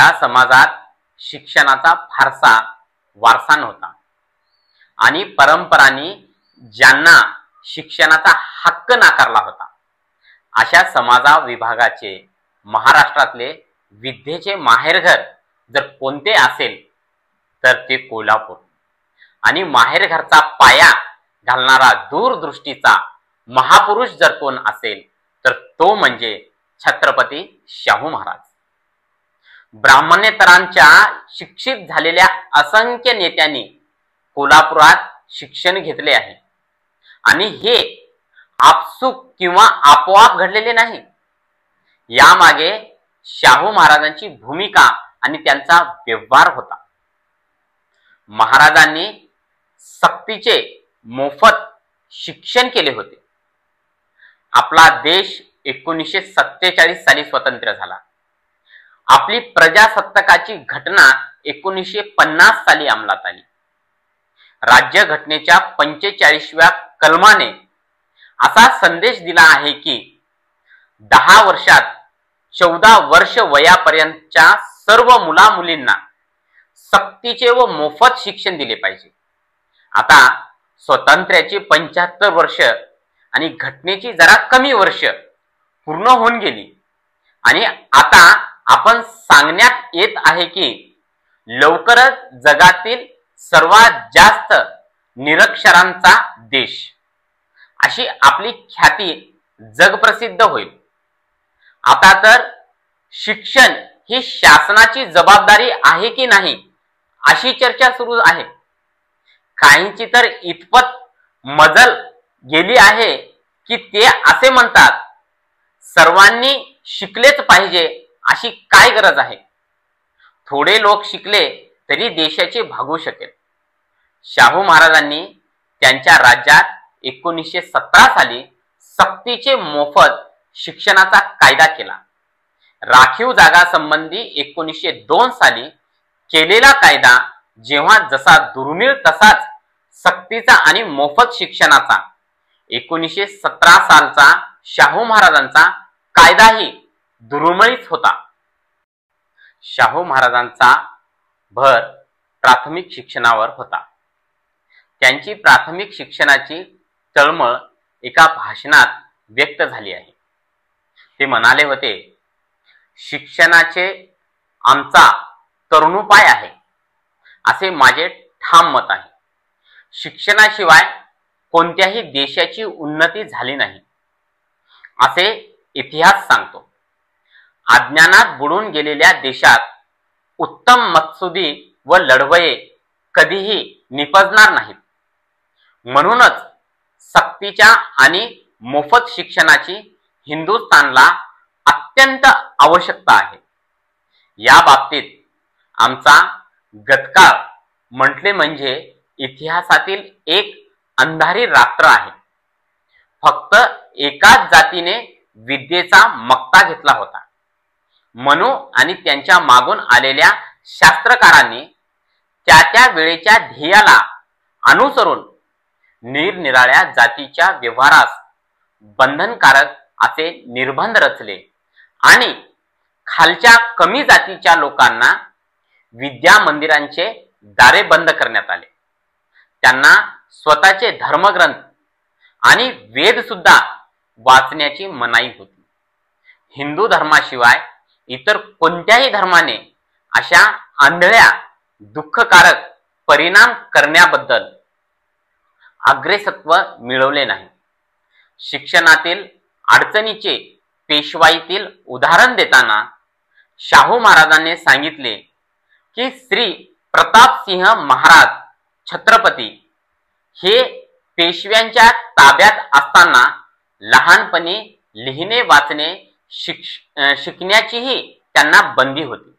या समाजात शिक्षणाचा फारसा वारसा नव्हता आणि परंपरांनी ज्यांना शिक्षणाचा हक्क नाकारला होता अशा समाजा विभागाचे महाराष्ट्रातले विद्येचे माहेरघर जर कोणते असेल तर ते कोल्हापूर आणि माहेरघरचा पाया घालणारा दूरदृष्टीचा महापुरुष जर कोण असेल तर तो म्हणजे छत्रपती शाहू महाराज। ब्राह्मणेतरांच्या शिक्षित झालेल्या असंख्य नेत्यांनी कोल्हापुरात शिक्षण घेतले आहे आणि हे आपसुक किंवा आपोआप घडलेले नाही। यामागे शाहू महाराजांची भूमिका आणि त्यांचा व्यवहार होता। महाराजांनी सक्तीचे मोफत शिक्षण केले होते। आपला देश 1947 साली स्वतंत्र झाला। आपली प्रजासत्ताकाची घटना 1950 साली अंमलात आली। राज्यघटनेच्या 45व्या कलमाने असा संदेश दिला आहे की 10 वर्षात 14 वर्ष वयापर्यंतच्या सर्व मुला मुलींना सक्तीचे व मोफत शिक्षण दिले पाहिजे। आता स्वातंत्र्याची 75 वर्ष आणि घटनेची जरा कमी वर्ष पूर्ण होऊन गेली आणि आता आपण सांगण्यात येत आहे की लवकरच जगातील सर्वात जास्त निरक्षरांचा देश अशी आपली ख्याती जगप्रसिद्ध होईल। आता तर शिक्षण ही शासनाची जबाबदारी आहे की नाही अशी चर्चा सुरू आहे। काहींची तर इतपत मजल गेली आहे की ते असे म्हणतात सर्वांनी शिकलेच पाहिजे अशी काय गरज आहे। थोडे लोक शिकले तरी देशाचे भागू शकेल। शाहू महाराजांनी त्यांच्या राज्यात 1917 साली सक्तीचे मोफत शिक्षणाचा कायदा केला। राखीव जागा संबंधी 1902 साली केलेला कायदा जेव्हा जसा दुर्मिळ तसाच सक्तीचा आणि मोफत शिक्षणाचा 1917 सालचा शाहू महाराजांचा कायदाही दुर्मिळच होता। शाहू महाराजांचा भर प्राथमिक शिक्षणावर होता। त्यांची प्राथमिक शिक्षणाची तळमळ एका भाषणात व्यक्त झाली आहे। ते म्हणाले होते, शिक्षणाचे आमचा तरुणोपाय आहे असे माझे ठाम मत आहे। शिक्षणाशिवाय कोणत्याही देशाची उन्नती झाली नाही असे इतिहास सांगतो। अज्ञानात बुडून गेलेल्या देशात उत्तम मत्सुदी व लढवये कधीही निपजणार नाहीत। म्हणूनच सक्तीच्या आणि मोफत शिक्षणाची हिंदुस्थानला अत्यंत आवश्यकता आहे। या बाबतीत आमचा गतकाळ म्हटले म्हणजे इतिहासातील एक अंधारी रात्र आहे। फक्त एकाच जातीने विद्येचा मक्ता घेतला होता। मनु आणि त्यांच्या मागून आलेल्या शास्त्रकारांनी त्या त्या वेळेच्या ध्येयाला अनुसरून निरनिराळ्या जातीच्या व्यवहारास बंधनकारक असे निर्बंध रचले आणि खालच्या कमी जातीच्या लोकांना विद्या मंदिरांचे दारे बंद करण्यात आले। त्यांना स्वतःचे धर्मग्रंथ आणि वेद सुद्धा वाचण्याची मनाई होती। हिंदू धर्माशिवाय इतर कोणत्याही धर्माने अशा आंधळ्या दुःखकारक परिणाम करण्याबद्दल अग्रेसत्व मिळवले नाही। शिक्षणातील अडचणीचे पेशवाईतील उदाहरण देताना शाहू महाराजांनी सांगितले की श्री प्रतापसिंह महाराज छत्रपती हे पेशव्यांच्या ताब्यात असताना लहानपणी लिहिणे वाचणे शिकण्याचीही त्यांना बंदी होती।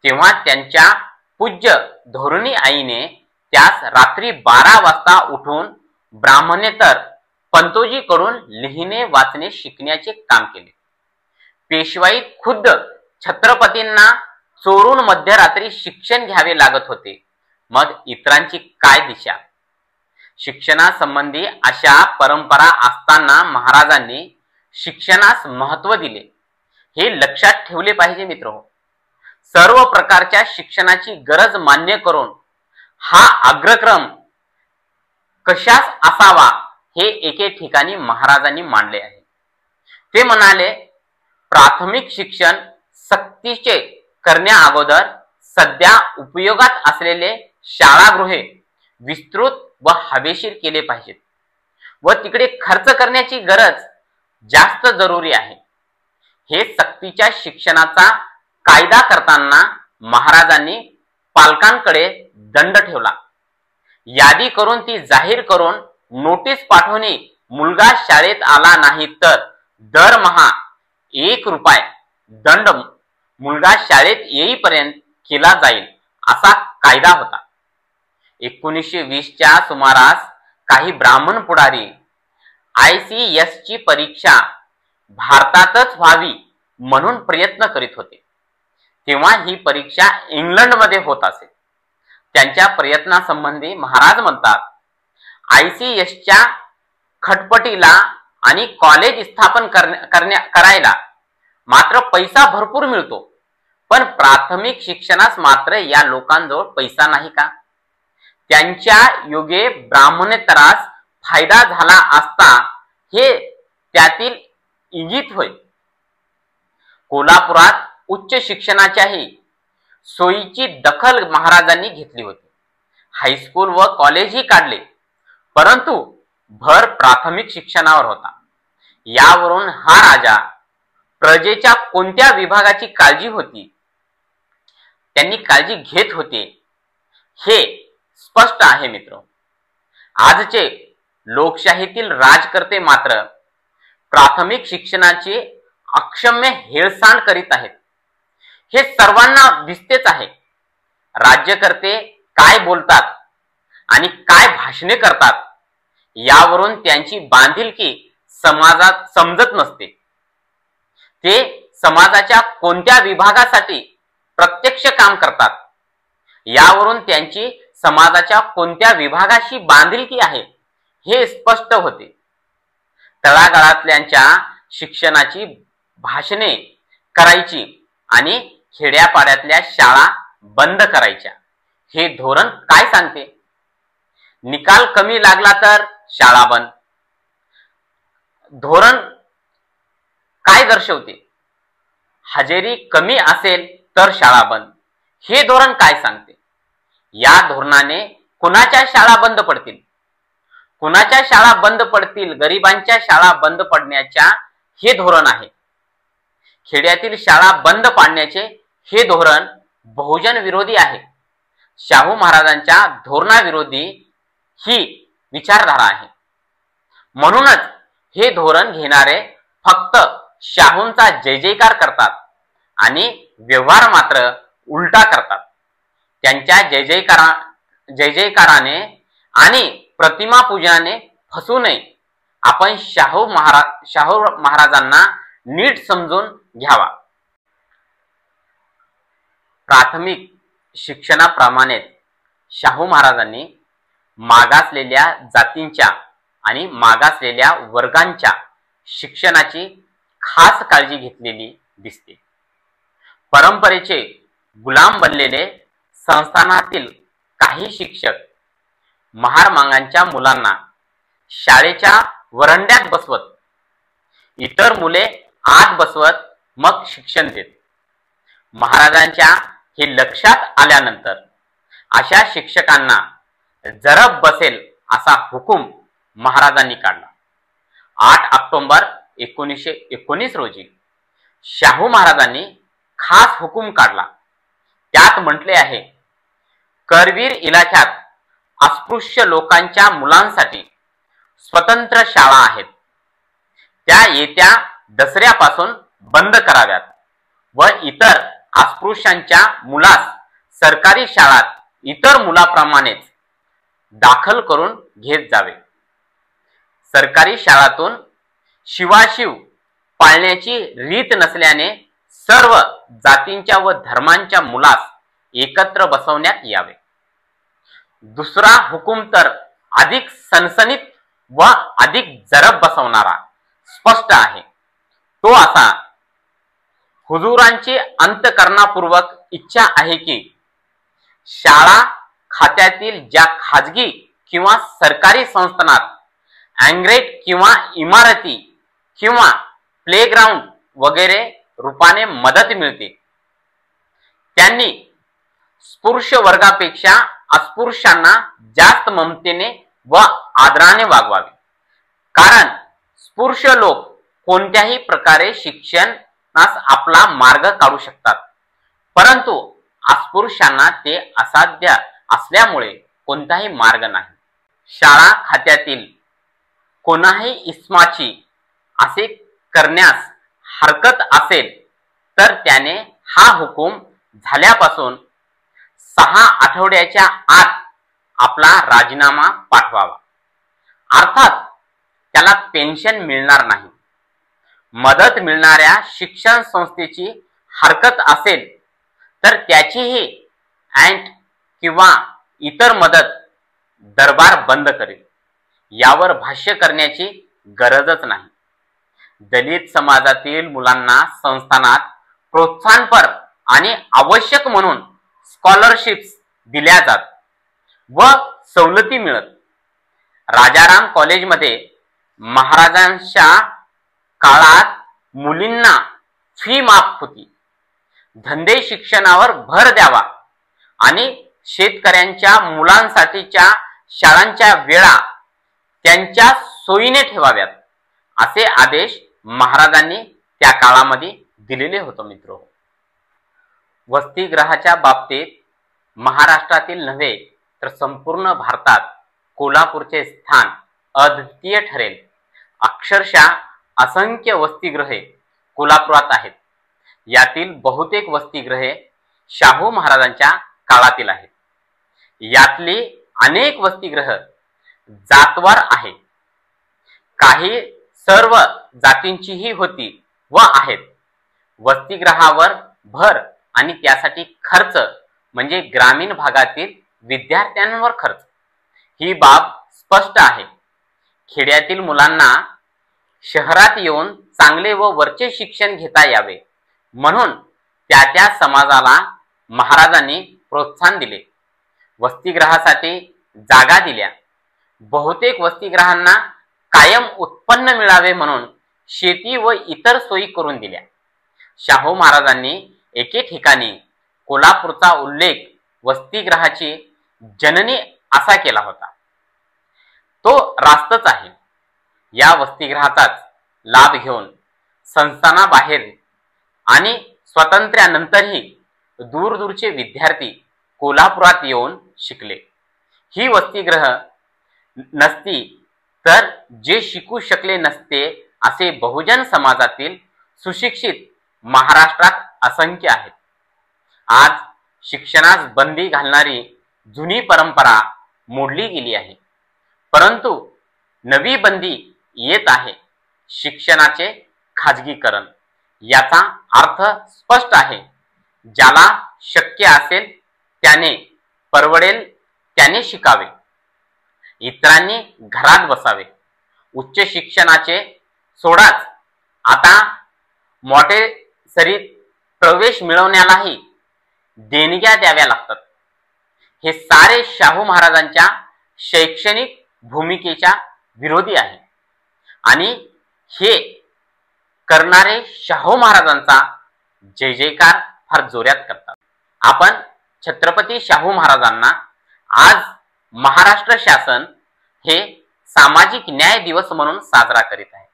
तेव्हा त्यांच्या पूज्य धोरणी आईने त्यास रात्री 12 वाजता उठून ब्राह्मणेतर पंतोजीकडून लिहिणे वाचणे शिकण्याचे काम केले। पेशवाईत खुद्द छत्रपतींना चोरून मध्यरात्री शिक्षण घ्यावे लागत होते, मग इतरांची काय दिशा। शिक्षणासंबंधी अशा परंपरा असताना महाराजांनी शिक्षणास महत्त्व दिले हे लक्षात ठेवले पाहिजे मित्रहो। सर्व प्रकारच्या शिक्षणाची गरज मान्य करून हा अग्रक्रम कशास असावा हे एके ठिकाणी महाराजांनी मांडले आहे. ते म्हणाले, प्राथमिक शिक्षण सक्तीचे करण्या अगोदर सध्या उपयोगात असलेले शाळागृहे विस्तृत व हवेशीर केले पाहिजेत व तिकडे खर्च करण्याची गरज जास्त जरुरी आहे. हे सक्तीच्या शिक्षणाचा कायदा करताना महाराजांनी पालकांकडे दंड ठेवला. यादी करून ती जाहीर करून नोटीस पाठवणे, मुलगा शाळेत आला नाही तर दरमहा 1 रुपये दंड मुलगा शाळेत येईपर्यंत केला जाईल असा कायदा होता. 1920च्या सुमारास काही ब्राह्मण पुढारी ICS ची परीक्षा भारतातच व्हावी म्हणून प्रयत्न करीत होते. तेव्हा ही परीक्षा इंग्लंडमध्ये होत असे. त्यांच्या प्रयत्नासंबंधी महाराज म्हणतात, ICSच्या खटपटीला आणि कॉलेज स्थापन करायला मात्र पैसा भरपूर मिळतो, पण प्राथमिक शिक्षणास मात्र या लोकांजवळ पैसा नाही का? त्यांच्या योगे ब्राह्मणेतरास फायदा झाला असता हे त्यातील इंगित होय. कोल्हापुरात उच्च शिक्षणाच्याही सोयीची दखल महाराजांनी घेतली होती. हायस्कूल व कॉलेजही काढले, परंतु भर प्राथमिक शिक्षणावर होता. यावरून हा राजा प्रजेच्या कोणत्या विभागाची काळजी होती, त्यांनी काळजी घेत होते हे स्पष्ट आहे. मित्र, आजचे लोकशाहीतील राजकर्ते मात्र प्राथमिक शिक्षणाची अक्षम्य हेळसांड करीत आहेत. हे सर्वांना दिसतेच आहे. राज्यकर्ते काय बोलतात आणि काय भाषणे करतात यावरून त्यांची बांधिलकी समाजात समजत नसते. ते समाजाच्या कोणत्या विभागासाठी प्रत्यक्ष काम करतात यावरून त्यांची समाजाच्या कोणत्या विभागाशी बांधिलकी आहे हे स्पष्ट होते. तळागाळातल्यांच्या शिक्षणाची भाषणे करायची आणि खेड्यापाड्यातल्या शाळा बंद करायच्या हे धोरण काय सांगते? निकाल कमी लागला तर शाळा बंद. धोरण काय दर्शवते? हजेरी कमी असेल तर शाळा बंद. हे धोरण काय सांगते? या धोरणाने कुणाच्या शाळा बंद पडतील? कुणाच्या शाळा बंद पडतील? गरिबांच्या शाळा बंद पडण्याच्या हे धोरण आहे. खेड्यातील शाळा बंद पाडण्याचे हे धोरण बहुजन विरोधी आहे. शाहू महाराजांच्या धोरणाविरोधी ही विचारधारा आहे. म्हणूनच हे धोरण घेणारे फक्त शाहूंचा जय जयकार करतात आणि व्यवहार मात्र उलटा करतात. त्यांच्या जय जयकाराने आणि प्रतिमा पूजनाने फसू नये. आपण शाहू महाराजांना नीट समजून घ्यावा. प्राथमिक शिक्षणाप्रमाणेच शाहू महाराजांनी मागासलेल्या जातींच्या आणि मागासलेल्या वर्गांच्या शिक्षणाची खास काळजी घेतलेली दिसते. परंपरेचे गुलाम बनलेले संस्थानातील काही शिक्षक महारमांगांच्या मुलांना शाळेच्या वरंड्यात बसवत, इतर मुले आत बसवत मग शिक्षण देत. महाराजांच्या हे लक्षात आल्यानंतर अशा शिक्षकांना जरब बसेल असा हुकूम महाराजांनी काढला. 8 ऑक्टोबर 1919 रोजी शाहू महाराजांनी खास हुकूम काढला. त्यात म्हटले आहे, करवीर इलाख्यात अस्पृश्य लोकांच्या मुलांसाठी स्वतंत्र शाळा आहेत. त्या येत्या दसऱ्यापासून बंद कराव्यात व इतर अस्पृश्यांच्या मुलास सरकारी शाळात इतर मुलाप्रमाणेच दाखल करून घेत जावे. सरकारी शाळातून शिवाशिव पाळण्याची रीत नसल्याने सर्व जातींच्या व धर्मांच्या मुलास एकत्र बसवण्यात यावे. दुसरा हुकूम तर अधिक सनसनीत व अधिक जरब बसवणारा स्पष्ट आहे. तो असा, हुजुरांची अंतःकरणापूर्वक इच्छा आहे की शाळा खात्यातील ज्या खाजगी किंवा सरकारी संस्थानात अँग्रेट किंवा इमारती किंवा प्लेग्राऊंड वगैरे रूपाने मदत मिळते, त्यांनी स्पृश्य वर्गापेक्षा अस्पृश्यांना जास्त ममतेने व आदराने वागवावे. कारण स्पृश्य लोक कोणत्याही प्रकारे शिक्षणास आपला मार्ग काढू शकतात, परंतु अस्पृश्यांना ते असाध्य असल्यामुळे कोणताही मार्ग नाही. शाळा खात्यातील कोणाही इस्माची असे करण्यास हरकत असेल तर त्याने हा हुकूम झाल्यापासून 6 आठवड्याच्या आत आपला राजीनामा पाठवावा. अर्थात त्याला पेन्शन मिळणार नाही. मदत मिळणाऱ्या शिक्षण संस्थेची हरकत असेल तर त्याचीही अँट किंवा इतर मदत दरबार बंद करेल. यावर भाष्य करण्याची गरजच नाही. दलित समाजातील मुलांना संस्थानात प्रोत्साहनपर आणि आवश्यक म्हणून स्कॉलरशिप्स दिल्या जात व सवलती मिळत. राजाराम कॉलेजमध्ये महाराजांच्या काळात मुलींना फी माफ होती. धंदे शिक्षणावर भर द्यावा आणि शेतकऱ्यांच्या मुलांसाठीच्या शाळांच्या वेळा त्यांच्या सोयीने ठेवाव्यात असे आदेश महाराजांनी त्या काळामध्ये दिलेले होते. मित्र, वसतिगृहाच्या बाबतीत महाराष्ट्रातील नव्हे तर संपूर्ण भारतात कोल्हापूरचे स्थान अद्वितीय ठरेल. अक्षरशः असंख्य वसतिगृहे कोल्हापुरात आहेत. यातील बहुतेक वसतिगृहे शाहू महाराजांच्या काळातील आहेत. यातली अनेक वसतिगृह जातवार आहे. काही सर्व जातींचीही होती व आहेत. वसतिगृहावर भर आणि त्यासाठी खर्च म्हणजे ग्रामीण भागातील विद्यार्थ्यांवर खर्च ही बाब स्पष्ट आहे. खेड्यातील मुलांना शहरात येऊन चांगले व वरचे शिक्षण घेता यावे म्हणून त्या त्या समाजाला महाराजांनी प्रोत्साहन दिले. वसतिगृहासाठी जागा दिल्या. बहुतेक वसतिगृहांना कायम उत्पन्न मिळावे म्हणून शेती व इतर सोयी करून दिल्या. शाहू महाराजांनी एके ठिकाणी कोल्हापूरचा उल्लेख वसतिगृहाची जननी असा केला होता. तो रास्तच आहे. या वसतिगृहाचाच लाभ घेऊन संस्थानाबाहेर आणि स्वातंत्र्यानंतरही दूरदूरचे विद्यार्थी कोल्हापुरात येऊन शिकले. ही वसतिगृह नसती तर जे शिकू शकले नसते असे बहुजन समाजातील सुशिक्षित महाराष्ट्रात असंख्य आहेत. आज शिक्षणास बंदी घालणारी जुनी परंपरा मोडली गेली आहे, परंतु नवी बंदी येत आहे, शिक्षणाचे खाजगीकरण. याचा अर्थ स्पष्ट आहे. ज्याला शक्य असेल त्याने, परवडेल त्याने शिकावे, इतरांनी घरात बसावे. उच्च शिक्षणाचे सोडाच, आता मॉन्टेसरीत प्रवेश मिळवण्यालाही देणग्या द्याव्या लागतात. हे सारे शाहू महाराजांच्या शैक्षणिक भूमिकेच्या विरोधी आहे आणि हे करणारे शाहू महाराजांचा जय जयकार फार जोरात करतात. आपण छत्रपती शाहू महाराजांना आज महाराष्ट्र शासन हे सामाजिक न्याय दिवस म्हणून साजरा करीत आहे.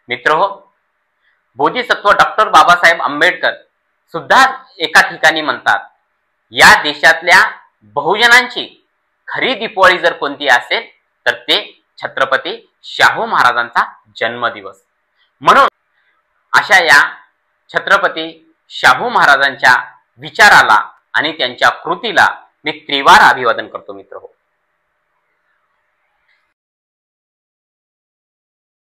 मित्रहो, बोधिसत्व डॉक्टर बाबासाहेब आंबेडकर सुद्धा एका ठिकाणी म्हणतात, या देशातल्या बहुजनांची खरी दिवाळी जर कोणती असेल तर ते छत्रपती शाहू महाराजांचा जन्मदिवस. म्हणून अशा या छत्रपती शाहू महाराजांच्या विचाराला आणि त्यांच्या कृतीला मी त्रिवार अभिवादन करतो. मित्रहो,